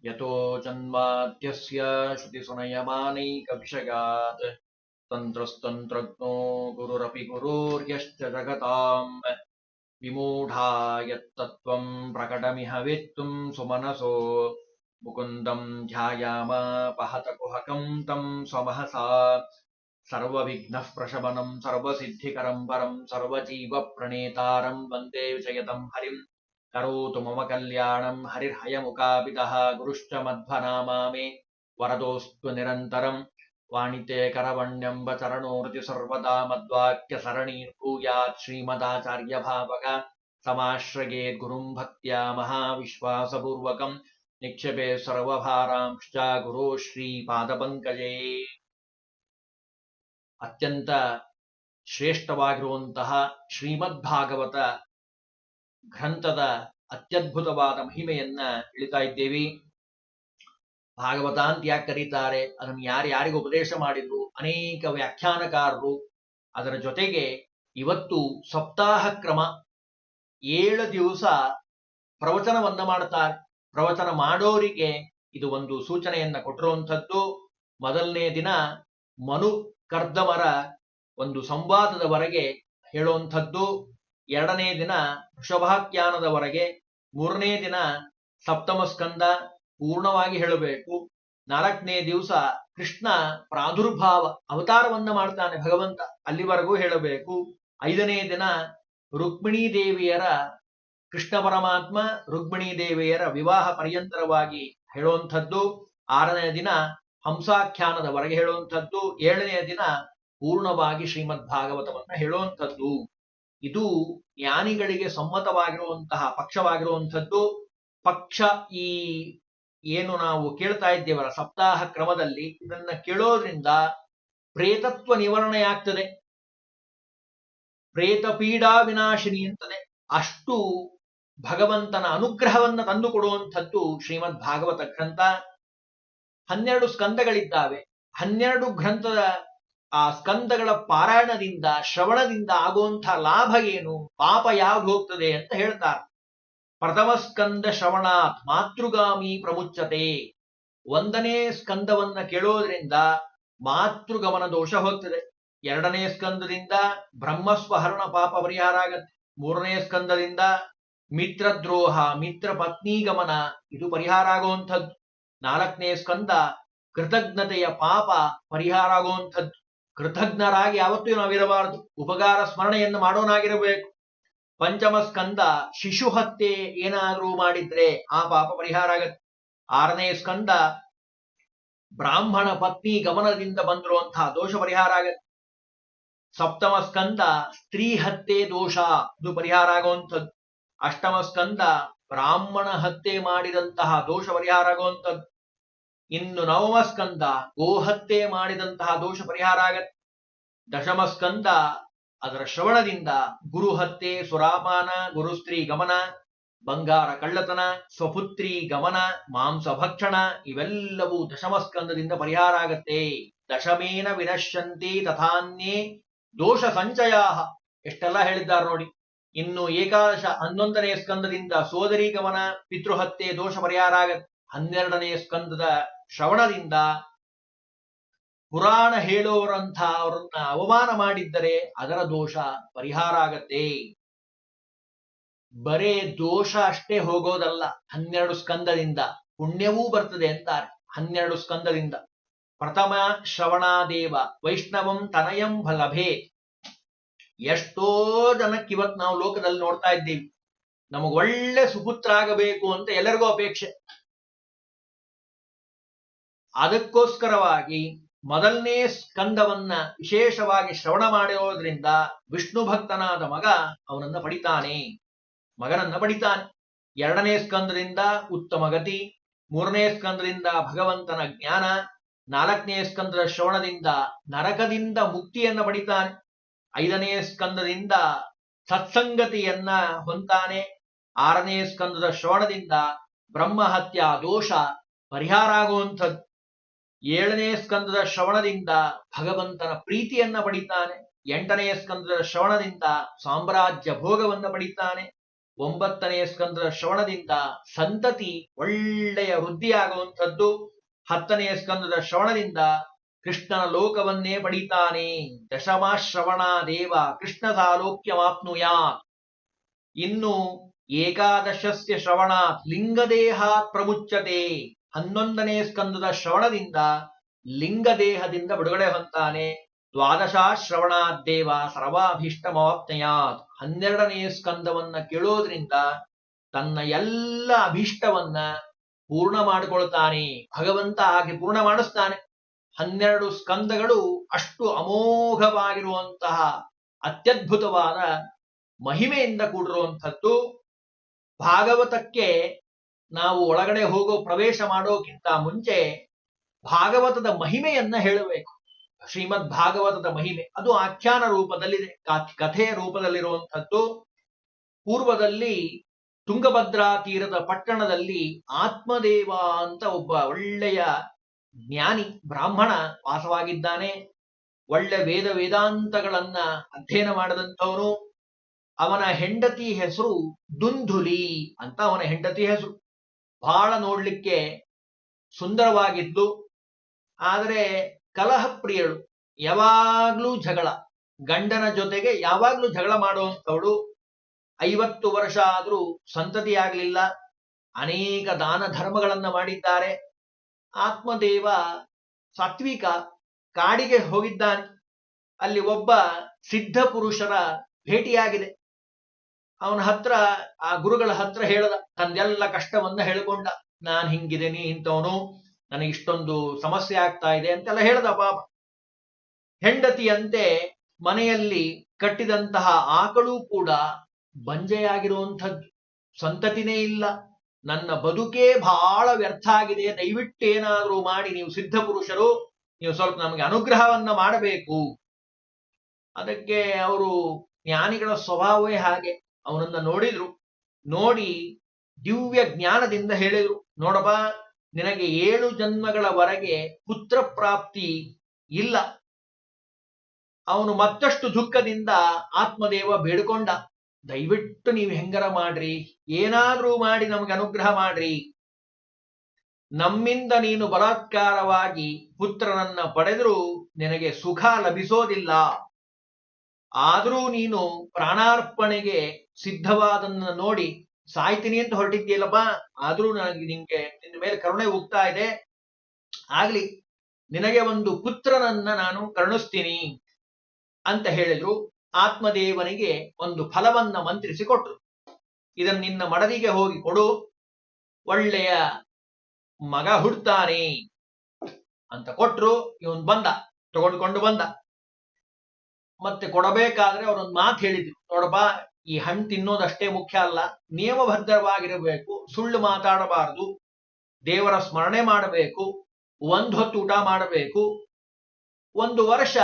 ಯತೋ ಜನ್ಮಾದ್ಯಸ್ಯ ಶ್ರುತಿಸುನಯಮಾನೈಕವಿಷಯಾತ್ ತಂತ್ರಸ್ತಂತ್ರಜ್ಞೋ ಗುರುರಪಿ ಗುರುರ್ಯಶ್ಚ ಜಗತಾಂ ವಿಮೂಢಾ ಯತ್ತತ್ವಂ ಪ್ರಕಟಮಿಹ ವೇತ್ತುಂ ಸುಮನಸೋ ಮುಕುಂದಂ ಧ್ಯಾಯಾಮಾಪಹತ ಕುಹಕಂ ತಂ ಸ್ವಮಹಸಾ ಸರ್ವವಿಘ್ನಃ ಪ್ರಶಮನಂ ಸರ್ವಸಿದ್ಧಿಕರಂ ಪರಂ ಸರ್ವಜೀವ ಪ್ರಣೇತಾರಂ ವಂದೇ ವಿಜಯತಂ ಹರಿಂ ಕರೋತು ಮಮ ಕಲ್ಯಾಣಂ ಹರಿರ್ಹಯಮುಖಾಪಿತಃ ಗುರುಶ್ಚ ಮಧ್ವನಾಮಾ ಮೇ ವರದೋಸ್ತು ನಿರಂತರಂ ವಾಣಿತೆ ಕರವಣ್ಯಂಬ ಚರಣೋರ್ತಿ ಸರ್ವದಾ ಮದ್ವಾಕ್ಯ ಸರಣಿ ಭೂಯಾತ್ ಶ್ರೀಮದಾಚಾರ್ಯ ಭಾವಕ ಸಮಾಶ್ರಯೇತ್ ಗುರುಂ ಭಕ್ತ್ಯಾ ಮಹಾವಿಶ್ವಾಸಪೂರ್ವಕಂ ನಿಕ್ಷೇಪೆ ಸರ್ವಭಾರಾಂಶ್ಚ ಗುರು ಶ್ರೀ ಪಾದಪಂಕಜೇ. ಅತ್ಯಂತ ಶ್ರೇಷ್ಠವಾಗಿರುವಂತಹ ಶ್ರೀಮದ್ಭಾಗವತ ಗ್ರಂಥದ ಅತ್ಯದ್ಭುತವಾದ ಮಹಿಮೆಯನ್ನ ತಿಳಿತಾ ಇದ್ದೇವೆ. ಭಾಗವತ ಅಂತ ಯಾಕೆ ಕರೀತಾರೆ, ಅದನ್ನು ಯಾರ್ಯಾರಿಗೆ ಉಪದೇಶ ಮಾಡಿದ್ರು, ಅನೇಕ ವ್ಯಾಖ್ಯಾನಕಾರರು. ಅದರ ಜೊತೆಗೆ ಇವತ್ತು ಸಪ್ತಾಹ ಕ್ರಮ 7 ದಿವಸ ಪ್ರವಚನವನ್ನ ಮಾಡ್ತಾರೆ. ಪ್ರವಚನ ಮಾಡೋರಿಗೆ ಇದು ಒಂದು ಸೂಚನೆಯನ್ನ ಕೊಟ್ಟಿರುವಂಥದ್ದು. ಮೊದಲನೇ ದಿನ ಮನು ಕರ್ದಮರ ಒಂದು ಸಂವಾದದವರೆಗೆ ಹೇಳುವಂಥದ್ದು. 2ನೇ ದಿನ ವೃಷಭಾಖ್ಯಾನದವರೆಗೆ. 3ನೇ ದಿನ ಸಪ್ತಮ ಸ್ಕಂದ ಪೂರ್ಣವಾಗಿ ಹೇಳಬೇಕು. 4ನೇ ದಿವಸ ಕೃಷ್ಣ ಪ್ರಾದುರ್ಭಾವ ಅವತಾರವನ್ನ ಮಾಡ್ತಾನೆ ಭಗವಂತ, ಅಲ್ಲಿವರೆಗೂ ಹೇಳಬೇಕು. 5ನೇ ದಿನ ರುಕ್ಮಿಣೀ ದೇವಿಯರ, ಕೃಷ್ಣ ಪರಮಾತ್ಮ ರುಕ್ಮಿಣೀ ದೇವಿಯರ ವಿವಾಹ ಪರ್ಯಂತರವಾಗಿ ಹೇಳುವಂಥದ್ದು. 6ನೇ ದಿನ ಹಂಸಾಖ್ಯಾನದವರೆಗೆ ಹೇಳುವಂಥದ್ದು. 7ನೇ ದಿನ ಪೂರ್ಣವಾಗಿ ಶ್ರೀಮದ್ ಭಾಗವತವನ್ನ ಹೇಳುವಂಥದ್ದು. ಇದು ಜ್ಞಾನಿಗಳಿಗೆ ಸಮ್ಮತವಾಗಿರುವಂತಹ ಪಕ್ಷವಾಗಿರುವಂಥದ್ದು. ಪಕ್ಷ ಈ ಏನು ನಾವು ಕೇಳ್ತಾ ಇದ್ದೇವಲ್ಲ ಸಪ್ತಾಹ ಕ್ರಮದಲ್ಲಿ, ಇದನ್ನ ಕೇಳೋದ್ರಿಂದ ಪ್ರೇತತ್ವ ನಿವಾರಣೆಯಾಗ್ತದೆ, ಪ್ರೇತ ಪೀಡಾ ವಿನಾಶಿನಿ ಅಂತದೆ. ಅಷ್ಟು ಭಗವಂತನ ಅನುಗ್ರಹವನ್ನ ತಂದು ಕೊಡುವಂಥದ್ದು ಶ್ರೀಮದ್ ಭಾಗವತ ಗ್ರಂಥ. 12 ಸ್ಕಂದಗಳಿದ್ದಾವೆ. 12 ಗ್ರಂಥದ ಆ ಸ್ಕಂದಗಳ ಪಾರಾಯಣದಿಂದ, ಶ್ರವಣದಿಂದ ಆಗುವಂತಹ ಲಾಭ ಏನು, ಪಾಪ ಯಾವ್ದು ಹೋಗ್ತದೆ ಅಂತ ಹೇಳ್ತಾರೆ. ಪ್ರಥಮ ಸ್ಕಂದ ಶ್ರವಣಾತ್ ಮಾತೃಗಾಮಿ ಪ್ರಮುಚ್ಚತೆ. 1ನೇ ಸ್ಕಂದವನ್ನ ಕೇಳೋದ್ರಿಂದ ಮಾತೃಗಮನ ದೋಷ ಹೋಗ್ತದೆ. 2ನೇ ಸ್ಕಂದದಿಂದ ಬ್ರಹ್ಮಸ್ವಹರಣ ಪಾಪ ಪರಿಹಾರ ಆಗತ್ತೆ. 3ನೇ ಸ್ಕಂದದಿಂದ ಮಿತ್ರದ್ರೋಹ, ಮಿತ್ರ ಪತ್ನಿ ಗಮನ ಇದು ಪರಿಹಾರ ಆಗುವಂಥದ್ದು. 4ನೇ ಸ್ಕಂದ ಕೃತಜ್ಞತೆಯ ಪಾಪ ಪರಿಹಾರ ಆಗುವಂಥದ್ದು. ಕೃತಜ್ಞರಾಗಿ ಯಾವತ್ತೂ ನಾವಿರಬಾರದು, ಉಪಕಾರ ಸ್ಮರಣೆಯನ್ನು ಮಾಡೋನಾಗಿರಬೇಕು. 5ಮ ಸ್ಕಂದ ಶಿಶು ಹತ್ಯೆ ಏನಾದರೂ ಮಾಡಿದ್ರೆ ಆ ಪಾಪ ಪರಿಹಾರ ಆಗತ್ತೆ. 6ನೇ ಸ್ಕಂದ ಬ್ರಾಹ್ಮಣ ಪತ್ನಿ ಗಮನದಿಂದ ಬಂದಿರುವಂತಹ ದೋಷ ಪರಿಹಾರ ಆಗತ್ತೆ. 7ಮ ಸ್ಕಂದ ಸ್ತ್ರೀ ಹತ್ಯೆ ದೋಷ ಇದು ಪರಿಹಾರ ಆಗುವಂಥದ್ದು. 8ಮ ಸ್ಕಂದ ಬ್ರಾಹ್ಮಣ ಹತ್ಯೆ ಮಾಡಿದಂತಹ ದೋಷ ಪರಿಹಾರ ಆಗುವಂಥದ್ದು. ಇನ್ನು 9ಮ ಸ್ಕಂದ ಗೋಹತ್ಯೆ ಮಾಡಿದಂತಹ ದೋಷ ಪರಿಹಾರ ಆಗತ್ತೆ. 10ಮ ಸ್ಕಂದ ಅದರ ಶ್ರವಣದಿಂದ ಗುರು ಹತ್ಯೆ, ಸುರಾಪಾನ, ಗುರುಸ್ತ್ರೀ ಗಮನ, ಬಂಗಾರ ಕಳ್ಳತನ, ಸ್ವಪುತ್ರಿ ಗಮನ, ಮಾಂಸ ಭಕ್ಷಣ ಇವೆಲ್ಲವೂ 10ಮ ಸ್ಕಂದದಿಂದ ಪರಿಹಾರ ಆಗತ್ತೆ. 10ಮೇನ ವಿನಶ್ಯಂತಿ ತಥಾನ್ಯೇ ದೋಷ ಸಂಚಯ. ಎಷ್ಟೆಲ್ಲ ಹೇಳಿದ್ದಾರೆ ನೋಡಿ. ಇನ್ನು ಏಕಾದಶ 11ನೇ ಸ್ಕಂದದಿಂದ ಸೋದರಿ ಗಮನ, ಪಿತೃಹತ್ಯೆ ದೋಷ ಪರಿಹಾರ ಆಗತ್ತೆ. 12ನೇ ಸ್ಕಂದದ ಶ್ರವಣದಿಂದ ಪುರಾಣ ಹೇಳೋರಂಥ ಅವರನ್ನ ಅವಮಾನ ಮಾಡಿದ್ದರೆ ಅದರ ದೋಷ ಪರಿಹಾರ ಆಗತ್ತೆ. ಬರೇ ದೋಷ ಅಷ್ಟೇ ಹೋಗೋದಲ್ಲ, 12 ಸ್ಕಂದದಿಂದ ಪುಣ್ಯವೂ ಬರ್ತದೆ ಅಂತಾರೆ. 12 ಸ್ಕಂದದಿಂದ ಪ್ರಥಮ ಶ್ರವಣಾದೇವ ವೈಷ್ಣವಂ ತನಯಂ ಲಭೇ. ಎಷ್ಟೋ ಜನಕ್ಕೆ ಇವತ್ತು ನಾವು ಲೋಕದಲ್ಲಿ ನೋಡ್ತಾ ಇದ್ದೀವಿ, ನಮಗೆ ಒಳ್ಳೆ ಸುಪುತ್ರ ಆಗಬೇಕು ಅಂತ ಎಲ್ಲರಿಗೂ ಅಪೇಕ್ಷೆ. ಅದಕ್ಕೋಸ್ಕರವಾಗಿ ಮೊದಲನೇ ಸ್ಕಂದವನ್ನ ವಿಶೇಷವಾಗಿ ಶ್ರವಣ ಮಾಡಿರೋದ್ರಿಂದ ವಿಷ್ಣು ಭಕ್ತನಾದ ಮಗ ಅವನನ್ನ ಪಡಿತಾನೆ, ಮಗನನ್ನ ಪಡಿತಾನೆ. 2ನೇ ಸ್ಕಂದದಿಂದ ಉತ್ತಮ ಗತಿ, 3ನೇ ಸ್ಕಂದದಿಂದ ಭಗವಂತನ ಜ್ಞಾನ, 4ನೇ ಸ್ಕಂದದ ಶ್ರವಣದಿಂದ ನರಕದಿಂದ ಮುಕ್ತಿಯನ್ನ ಪಡಿತಾನೆ, 5ನೇ ಸ್ಕಂದದಿಂದ ಸತ್ಸಂಗತಿಯನ್ನ ಹೊಂತಾನೆ, 6ನೇ ಸ್ಕಂದದ ಶ್ರವಣದಿಂದ ಬ್ರಹ್ಮಹತ್ಯಾ ದೋಷ ಪರಿಹಾರ ಆಗುವಂಥದ್ದು, 7ನೇ ಸ್ಕಂದದ ಶ್ರವಣದಿಂದ ಭಗವಂತನ ಪ್ರೀತಿಯನ್ನ ಪಡಿತಾನೆ, 8ನೇ ಸ್ಕಂದದ ಶ್ರವಣದಿಂದ ಸಾಮ್ರಾಜ್ಯ ಭೋಗವನ್ನ ಪಡಿತಾನೆ, 9ನೇ ಸ್ಕಂದದ ಶ್ರವಣದಿಂದ ಸಂತತಿ ಒಳ್ಳೆಯ ವೃದ್ಧಿಯಾಗುವಂಥದ್ದು. 10ನೇ ಸ್ಕಂದದ ಶ್ರವಣದಿಂದ ಕೃಷ್ಣನ ಲೋಕವನ್ನೇ ಪಡಿತಾನೆ. ದಶಮಾಶ್ರವಣ ದೇವ ಕೃಷ್ಣ ಸಾಲೋಕ್ಯಮಾಪ್ನುಯಾತ್. ಇನ್ನು ಏಕಾದಶಸ್ಯ ಶ್ರವಣಾತ್ ಲಿಂಗದೇಹಾತ್ ಪ್ರಮುಚ್ಯತೆ. 11ನೇ ಸ್ಕಂದದ ಶ್ರವಣದಿಂದ ಲಿಂಗದೇಹದಿಂದ ಬಿಡುಗಡೆ ಹೊಂತಾನೆ. ದ್ವಾದಶಾಶ್ರವಣಾದ್ದೇವ ಸರ್ವಾಭೀಷ್ಟಮವಾಪ್ನಯಾತ್. 12ನೇ ಸ್ಕಂದವನ್ನ ಕೇಳೋದ್ರಿಂದ ತನ್ನ ಎಲ್ಲ ಅಭೀಷ್ಟವನ್ನ ಪೂರ್ಣ ಮಾಡಿಕೊಳ್ತಾನೆ. ಭಗವಂತ ಹಾಗೆ ಪೂರ್ಣ ಮಾಡಿಸ್ತಾನೆ. 12 ಸ್ಕಂದಗಳು ಅಷ್ಟು ಅಮೋಘವಾಗಿರುವಂತಹ ಅತ್ಯದ್ಭುತವಾದ ಮಹಿಮೆಯಿಂದ ಕೂಡಿರುವಂಥದ್ದು. ಭಾಗವತಕ್ಕೆ ನಾವು ಒಳಗಡೆ ಹೋಗೋ ಪ್ರವೇಶ ಮಾಡೋಕ್ಕಿಂತ ಮುಂಚೆ ಭಾಗವತದ ಮಹಿಮೆಯನ್ನ ಹೇಳಬೇಕು. ಶ್ರೀಮದ್ ಭಾಗವತದ ಮಹಿಮೆ ಅದು ಆಖ್ಯಾನ ರೂಪದಲ್ಲಿದೆ, ಕಥೆಯ ರೂಪದಲ್ಲಿರುವಂಥದ್ದು. ಪೂರ್ವದಲ್ಲಿ ತುಂಗಭದ್ರಾ ತೀರದ ಪಟ್ಟಣದಲ್ಲಿ ಆತ್ಮದೇವ ಅಂತ ಒಬ್ಬ ಒಳ್ಳೆಯ ಜ್ಞಾನಿ ಬ್ರಾಹ್ಮಣ ವಾಸವಾಗಿದ್ದಾನೆ. ಒಳ್ಳೆ ವೇದಾಂತಗಳನ್ನ ಅಧ್ಯಯನ ಮಾಡಿದಂಥವನು. ಅವನ ಹೆಂಡತಿ ಹೆಸರು ದುಂದುಲಿ ಅಂತ. ಅವನ ಹೆಂಡತಿ ಹೆಸರು ಬಹಳ ನೋಡ್ಲಿಕ್ಕೆ ಸುಂದರವಾಗಿದ್ದು, ಆದರೆ ಕಲಹ ಪ್ರಿಯಳು. ಯಾವಾಗ್ಲೂ ಜಗಳ, ಗಂಡನ ಜೊತೆಗೆ ಯಾವಾಗ್ಲೂ ಜಗಳ ಮಾಡುವಂಥವಳು. 50 ವರ್ಷ ಆದ್ರೂ ಸಂತತಿ ಆಗ್ಲಿಲ್ಲ. ಅನೇಕ ದಾನ ಧರ್ಮಗಳನ್ನ ಮಾಡಿದ್ದಾರೆ. ಆತ್ಮದೇವ ಸಾತ್ವಿಕ ಕಾಡಿಗೆ ಹೋಗಿದ್ದಾನೆ. ಅಲ್ಲಿ ಒಬ್ಬ ಸಿದ್ಧ ಪುರುಷರ ಭೇಟಿಯಾಗಿದೆ. ಅವನ ಹತ್ರ, ಆ ಗುರುಗಳ ಹತ್ರ ಹೇಳದ, ತಂದೆಲ್ಲ ಕಷ್ಟವನ್ನ ಹೇಳಿಕೊಂಡ. ನಾನು ಹಿಂಗಿದ್ದೇನೆ, ಇಂಥವನು, ನನಗೆ ಇಷ್ಟೊಂದು ಸಮಸ್ಯೆ ಆಗ್ತಾ ಇದೆ ಅಂತೆಲ್ಲ ಹೇಳ್ದ. ಪಾಪ ಹೆಂಡತಿಯಂತೆ ಮನೆಯಲ್ಲಿ ಕಟ್ಟಿದಂತಹ ಆಕಳು ಕೂಡ ಬಂಜೆಯಾಗಿರುವಂಥದ್ದು, ಸಂತತಿನೇ ಇಲ್ಲ. ನನ್ನ ಬದುಕೇ ಬಹಳ ವ್ಯರ್ಥ ಆಗಿದೆ, ದಯವಿಟ್ಟೇನಾದ್ರೂ ಮಾಡಿ, ನೀವು ಸಿದ್ಧ ಪುರುಷರು, ನೀವು ಸ್ವಲ್ಪ ನಮಗೆ ಅನುಗ್ರಹವನ್ನ ಮಾಡಬೇಕು. ಅದಕ್ಕೆ ಅವರು ಜ್ಞಾನಿಗಳ ಸ್ವಭಾವವೇ ಹಾಗೆ. ಅವನನ್ನ ನೋಡಿದ್ರು. ನೋಡಿ ದಿವ್ಯ ಜ್ಞಾನದಿಂದ ಹೇಳಿದ್ರು, ನೋಡಪ್ಪ, ನಿನಗೆ 7 ಜನ್ಮಗಳವರೆಗೆ ಪುತ್ರ ಪ್ರಾಪ್ತಿ ಇಲ್ಲ. ಅವನು ಮತ್ತಷ್ಟು ದುಃಖದಿಂದ ಆತ್ಮದೇವ ಬೇಡಿಕೊಂಡ, ದಯವಿಟ್ಟು ನೀವು ಹೆಂಗರ ಮಾಡ್ರಿ, ಏನಾದ್ರೂ ಮಾಡಿ ನಮಗೆ ಅನುಗ್ರಹ ಮಾಡ್ರಿ. ನಮ್ಮಿಂದ ನೀನು ಬಲಾತ್ಕಾರವಾಗಿ ಪುತ್ರನನ್ನ ಪಡೆದರೂ ನಿನಗೆ ಸುಖ ಲಭಿಸೋದಿಲ್ಲ. ಆದರೂ ನೀನು ಪ್ರಾಣಾರ್ಪಣೆಗೆ ಸಿದ್ಧವಾದನ್ನ ನೋಡಿ ಸಾಯ್ತೀನಿ ಅಂತ ಹೊರಟಿದ್ದೀಯಲ್ಲಪ್ಪ, ಆದ್ರೂ ನಿಂಗೆ ನಿನ್ನ ಮೇಲೆ ಕರುಣೆ ಹೋಗ್ತಾ ಇದೆ. ಆಗ್ಲಿ, ನಿನಗೆ ಒಂದು ಪುತ್ರನನ್ನ ನಾನು ಕರುಣಿಸ್ತೀನಿ ಅಂತ ಹೇಳಿದ್ರು. ಆತ್ಮದೇವನಿಗೆ ಒಂದು ಫಲವನ್ನ ಮಂತ್ರಿಸಿ ಕೊಟ್ರು. ಇದನ್ನ ನಿನ್ನ ಮಡದಿಗೆ ಹೋಗಿ ಕೊಡು, ಒಳ್ಳೆಯ ಮಗ ಹುಡ್ತಾನೆ ಅಂತ ಕೊಟ್ರು. ಇವನ್ ಬಂದ, ತಗೊಂಡ್ಕೊಂಡು ಬಂದ. ಮತ್ತೆ ಕೊಡಬೇಕಾದ್ರೆ ಅವರೊಂದು ಮಾತು ಹೇಳಿದ್ರು, ನೋಡಪ್ಪ, ಈ ಹಣ್ಣು ತಿನ್ನೋದಷ್ಟೇ ಮುಖ್ಯ ಅಲ್ಲ, ನಿಯಮಬದ್ಧವಾಗಿರಬೇಕು, ಸುಳ್ಳು ಮಾತಾಡಬಾರದು, ದೇವರ ಸ್ಮರಣೆ ಮಾಡಬೇಕು, 1 ಹೊತ್ತು ಊಟ ಮಾಡಬೇಕು, 1 ವರ್ಷ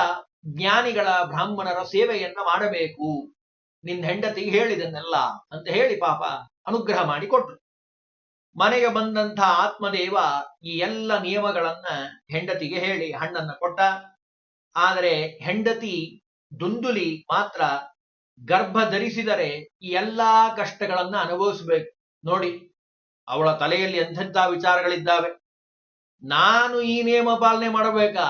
ಜ್ಞಾನಿಗಳ ಬ್ರಾಹ್ಮಣರ ಸೇವೆಯನ್ನ ಮಾಡಬೇಕು. ನಿನ್ನ ಹೆಂಡತಿಗೆ ಹೇಳಿದನ್ನೆಲ್ಲ ಅಂತ ಹೇಳಿ ಪಾಪ ಅನುಗ್ರಹ ಮಾಡಿ ಕೊಟ್ರು. ಮನೆಗೆ ಬಂದಂತಹ ಆತ್ಮದೇವ ಈ ಎಲ್ಲ ನಿಯಮಗಳನ್ನ ಹೆಂಡತಿಗೆ ಹೇಳಿ ಹಣ್ಣನ್ನ ಕೊಟ್ಟ. ಆದರೆ ಹೆಂಡತಿ ದುಂದುಲಿ ಮಾತ್ರ ಗರ್ಭ ಧರಿಸಿದರೆ ಈ ಎಲ್ಲಾ ಕಷ್ಟಗಳನ್ನ ಅನುಭವಿಸಬೇಕು. ನೋಡಿ, ಅವಳ ತಲೆಯಲ್ಲಿ ಎಂಥೆಂಥ ವಿಚಾರಗಳಿದ್ದಾವೆ. ನಾನು ಈ ನಿಯಮ ಪಾಲನೆ ಮಾಡಬೇಕಾ?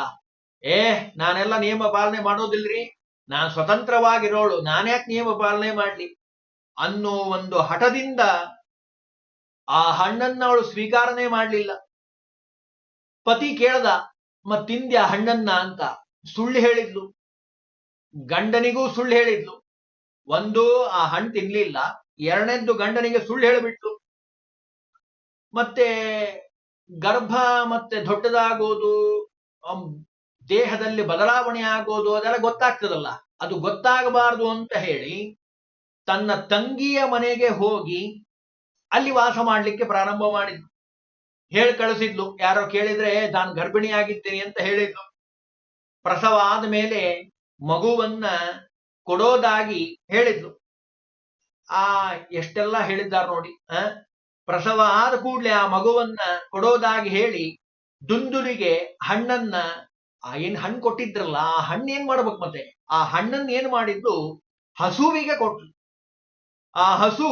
ನಾನೆಲ್ಲ ನಿಯಮ ಪಾಲನೆ ಮಾಡೋದಿಲ್ರಿ, ನಾನು ಸ್ವತಂತ್ರವಾಗಿರೋಳು, ನಾನ್ಯಾಕೆ ನಿಯಮ ಪಾಲನೆ ಮಾಡ್ಲಿ ಅನ್ನೋ ಒಂದು ಹಠದಿಂದ ಆ ಹಣ್ಣನ್ನ ಅವಳು ಸ್ವೀಕಾರನೆ ಮಾಡ್ಲಿಲ್ಲ. ಪತಿ ಕೇಳ್ದ, ಮತ್ತಿಂದ್ಯಾ ಹಣ್ಣನ್ನ ಅಂತ. ಸುಳ್ಳು ಹೇಳಿದ್ಲು, ಗಂಡನಿಗೂ ಸುಳ್ಳು ಹೇಳಿದ್ಲು. ಒಂದು, ಆ ಹಣ್ಣು ತಿನ್ಲಿಲ್ಲ. 2ನೇದ್ದು, ಗಂಡನಿಗೆ ಸುಳ್ಳು ಹೇಳಿಬಿಟ್ಲು. ಮತ್ತೆ ಗರ್ಭ ಮತ್ತೆ ದೊಡ್ಡದಾಗೋದು, ದೇಹದಲ್ಲಿ ಬದಲಾವಣೆ ಆಗೋದು ಅದೆಲ್ಲ ಗೊತ್ತಾಗ್ತದಲ್ಲ, ಅದು ಗೊತ್ತಾಗಬಾರದು ಅಂತ ಹೇಳಿ ತನ್ನ ತಂಗಿಯ ಮನೆಗೆ ಹೋಗಿ ಅಲ್ಲಿ ವಾಸ ಮಾಡ್ಲಿಕ್ಕೆ ಪ್ರಾರಂಭ ಮಾಡಿದ್ಲು. ಹೇಳಿ ಕಳಿಸಿದ್ಲು. ಯಾರೋ ಕೇಳಿದ್ರೆ ನಾನು ಗರ್ಭಿಣಿಯಾಗಿದ್ದೀನಿ ಅಂತ ಹೇಳಿದ್ಲು. ಪ್ರಸವ ಆದ್ಮೇಲೆ ಮಗುವನ್ನ ಕೊಡೋದಾಗಿ ಹೇಳಿದ್ಲು. ಎಷ್ಟೆಲ್ಲ ಹೇಳಿದ್ದಾರೆ ನೋಡಿ. ಪ್ರಸವ ಆದ ಕೂಡ್ಲೆ ಆ ಮಗುವನ್ನ ಕೊಡೋದಾಗಿ ಹೇಳಿ ದುಂದುಲಿಗೆ ಹಣ್ಣನ್ನ, ಏನ್ ಹಣ್ಣು ಕೊಟ್ಟಿದ್ರಲ್ಲ, ಆ ಹಣ್ಣು ಏನ್ ಮಾಡ್ಬೇಕು, ಮತ್ತೆ ಆ ಹಣ್ಣನ್ನ ಏನ್ ಮಾಡಿದ್ದು, ಹಸುವಿಗೆ ಕೊಟ್ಲು. ಆ ಹಸು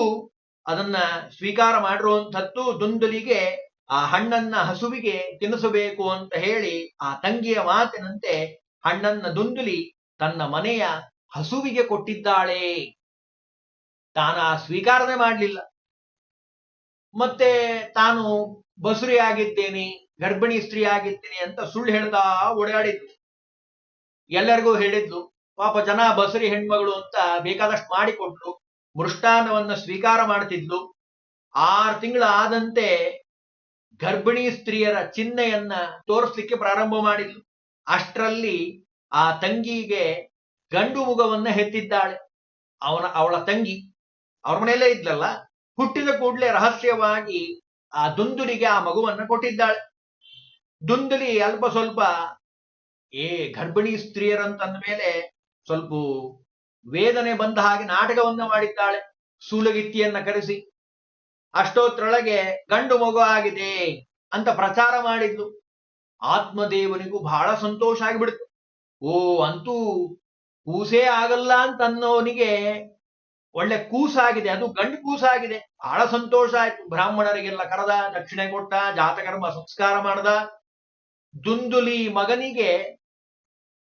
ಅದನ್ನ ಸ್ವೀಕಾರ ಮಾಡಿರುವಂಥದ್ದು ದುಂದುಲಿಗೆ ಆ ಹಣ್ಣನ್ನ ಹಸುವಿಗೆ ತಿನ್ನಿಸಬೇಕು ಅಂತ ಹೇಳಿ ಆ ತಂಗಿಯ ಮಾತಿನಂತೆ ಹಣ್ಣನ್ನ ದುಂದುಲಿ ತನ್ನ ಮನೆಯ ಹಸುವಿಗೆ ಕೊಟ್ಟಿದ್ದಾಳೆ. ತಾನು ಆ ಸ್ವೀಕಾರನೆ ಮಾಡಲಿಲ್ಲ. ಮತ್ತೆ ತಾನು ಬಸುರಿ ಆಗಿದ್ದೇನೆ, ಗರ್ಭಿಣಿ ಸ್ತ್ರೀ ಆಗಿದ್ದೇನೆ ಅಂತ ಸುಳ್ಳು ಹೇಳ್ತಾ ಓಡಾಡಿದ್ಲು. ಎಲ್ಲರಿಗೂ ಹೇಳಿದ್ಲು. ಪಾಪ ಜನ ಬಸುರಿ ಹೆಣ್ಮಗಳು ಅಂತ ಬೇಕಾದಷ್ಟು ಮಾಡಿಕೊಟ್ಲು. ಮೃಷ್ಟಾನ್ನವನ್ನ ಸ್ವೀಕಾರ ಮಾಡ್ತಿದ್ಲು. 6 ತಿಂಗಳು ಆದಂತೆ ಗರ್ಭಿಣಿ ಸ್ತ್ರೀಯರ ಚಿಹ್ನೆಯನ್ನ ತೋರಿಸ್ಲಿಕ್ಕೆ ಪ್ರಾರಂಭ ಮಾಡಿದ್ಲು. ಅಷ್ಟರಲ್ಲಿ ಆ ತಂಗಿಗೆ ಗಂಡು ಮುಖವನ್ನ ಹೆತ್ತಿದ್ದಾಳೆ. ಅವಳ ತಂಗಿ ಅವ್ರ ಮನೆಯಲ್ಲೇ ಇದ್ಲಲ್ಲ, ಹುಟ್ಟಿದ ಕೂಡಲೇ ರಹಸ್ಯವಾಗಿ ಆ ದುಂದುಲಿಗೆ ಆ ಮಗುವನ್ನ ಕೊಟ್ಟಿದ್ದಾಳೆ. ದುಂದುಲಿ ಅಲ್ಪ ಸ್ವಲ್ಪ ಗರ್ಭಿಣಿ ಸ್ತ್ರೀಯರಂತಂದ ಮೇಲೆ ಸ್ವಲ್ಪ ವೇದನೆ ಬಂದ ಹಾಗೆ ನಾಟಕವನ್ನ ಮಾಡಿದ್ದಾಳೆ. ಸೂಲಗಿತ್ತಿಯನ್ನ ಕರೆಸಿ ಅಷ್ಟೊತ್ತರೊಳಗೆ ಗಂಡು ಮಗು ಆಗಿದೆ ಅಂತ ಪ್ರಚಾರ ಮಾಡಿದ್ಲು. ಆತ್ಮದೇವನಿಗೂ ಬಹಳ ಸಂತೋಷ ಆಗಿಬಿಡ್ತು. ಅಂತೂ ಕೂಸೇ ಆಗಲ್ಲ ಅಂತ ಅನ್ನೋನಿಗೆ ಒಳ್ಳೆ ಕೂಸಾಗಿದೆ, ಅದು ಗಂಡು ಕೂಸಾಗಿದೆ. ಬಹಳ ಸಂತೋಷ ಆಯ್ತು. ಬ್ರಾಹ್ಮಣರಿಗೆಲ್ಲ ಕರೆದ, ದಕ್ಷಿಣೆ ಕೊಟ್ಟ, ಜಾತಕರ್ಮ ಸಂಸ್ಕಾರ ಮಾಡ್ದ. ದುಂದುಲಿ ಮಗನಿಗೆ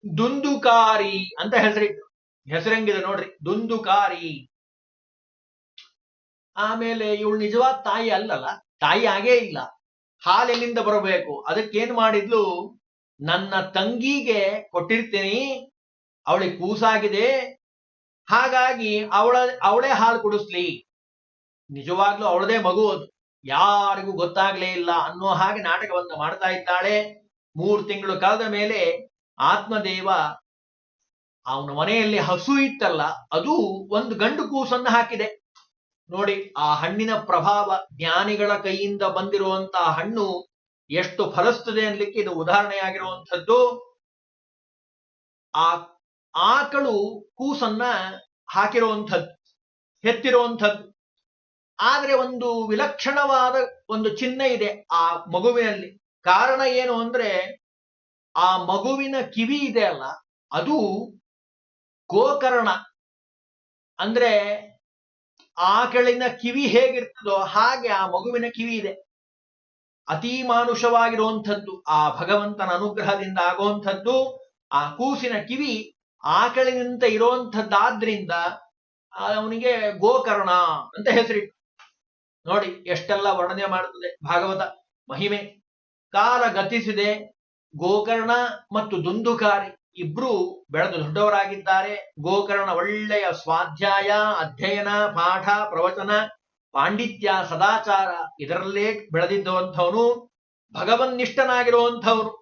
ದುಂದುಕಾರಿ ಅಂತ ಹೆಸರಿಟ್ಟು. ಹೆಸರಂಗಿದೆ ನೋಡ್ರಿ, ದುಂದುಕಾರಿ. ಆಮೇಲೆ ಇವಳು ನಿಜವಾದ ತಾಯಿ ಅಲ್ಲಲ್ಲ, ತಾಯಿ ಆಗೇ ಇಲ್ಲ. ಹಾಲೆಲ್ಲಿಂದ ಬರಬೇಕು? ಅದಕ್ಕೇನ್ ಮಾಡಿದ್ಲು, ನನ್ನ ತಂಗಿಗೆ ಕೊಟ್ಟಿರ್ತೀನಿ, ಅವಳಿಗೆ ಕೂಸಾಗಿದೆ, ಹಾಗಾಗಿ ಅವಳೇ ಹಾಲು ಕುಡಿಸ್ಲಿ. ನಿಜವಾಗ್ಲೂ ಅವಳದೇ ಮಗು, ಅದು ಯಾರಿಗೂ ಗೊತ್ತಾಗ್ಲೇ ಇಲ್ಲ ಅನ್ನೋ ಹಾಗೆ ನಾಟಕವನ್ನ ಮಾಡ್ತಾ ಇದ್ದಾಳೆ. 3 ತಿಂಗಳು ಕಳೆದ ಮೇಲೆ ಆತ್ಮದೇವ ಅವನ ಮನೆಯಲ್ಲಿ ಹಸು ಇತ್ತಲ್ಲ, ಅದು ಒಂದು ಗಂಡು ಕೂಸನ್ನ ಹಾಕಿದೆ. ನೋಡಿ ಆ ಹಣ್ಣಿನ ಪ್ರಭಾವ, ಜ್ಞಾನಿಗಳ ಕೈಯಿಂದ ಬಂದಿರುವಂತಹ ಹಣ್ಣು ಎಷ್ಟು ಫಲಿಸ್ತದೆ ಅನ್ಲಿಕ್ಕೆ ಇದು ಉದಾಹರಣೆಯಾಗಿರುವಂಥದ್ದು. ಆ ಆಕಳು ಕೂಸನ್ನ ಹಾಕಿರುವಂಥದ್ದು, ಹೆತ್ತಿರುವಂಥದ್ದು. ಆದ್ರೆ ಒಂದು ವಿಲಕ್ಷಣವಾದ ಒಂದು ಚಿಹ್ನೆ ಇದೆ ಆ ಮಗುವಿನಲ್ಲಿ. ಕಾರಣ ಏನು ಅಂದ್ರೆ, ಆ ಮಗುವಿನ ಕಿವಿ ಇದೆ ಅಲ್ಲ, ಅದು ಗೋಕರ್ಣ. ಅಂದ್ರೆ ಆಕಳಿನ ಕಿವಿ ಹೇಗಿರ್ತದೋ ಹಾಗೆ ಆ ಮಗುವಿನ ಕಿವಿ ಇದೆ. ಅತಿ ಮಾನುಷವಾಗಿರುವಂಥದ್ದು, ಆ ಭಗವಂತನ ಅನುಗ್ರಹದಿಂದ ಆಗುವಂಥದ್ದು. ಆ ಕೂಸಿನ ಕಿವಿ ಆಕಳಿನಂತೆ ಇರುವಂಥದ್ದಾದ್ರಿಂದ ಅವನಿಗೆ ಗೋಕರ್ಣ ಅಂತ ಹೆಸರಿಟ್ಟು. ನೋಡಿ ಎಷ್ಟೆಲ್ಲ ವರ್ಣನೆ ಮಾಡುತ್ತದೆ ಭಾಗವತ ಮಹಿಮೆ. ಕಾಲ ಗತಿಸಿದೆ. ಗೋಕರ್ಣ ಮತ್ತು ದುಂದುಕಾರಿ ಇಬ್ರು ಬೆಳೆದು ದೊಡ್ಡವರಾಗಿದ್ದಾರೆ. ಗೋಕರ್ಣ ಒಳ್ಳೆಯ ಸ್ವಾಧ್ಯಾಯ, ಅಧ್ಯಯನ, ಪಾಠ, ಪ್ರವಚನ, ಪಾಂಡಿತ್ಯ, ಸದಾಚಾರ ಇದರಲ್ಲೇ ಬೆಳೆದಿದ್ದಂಥವನು, ಭಗವನ್ನಿಷ್ಠನಾಗಿರುವಂಥವನು.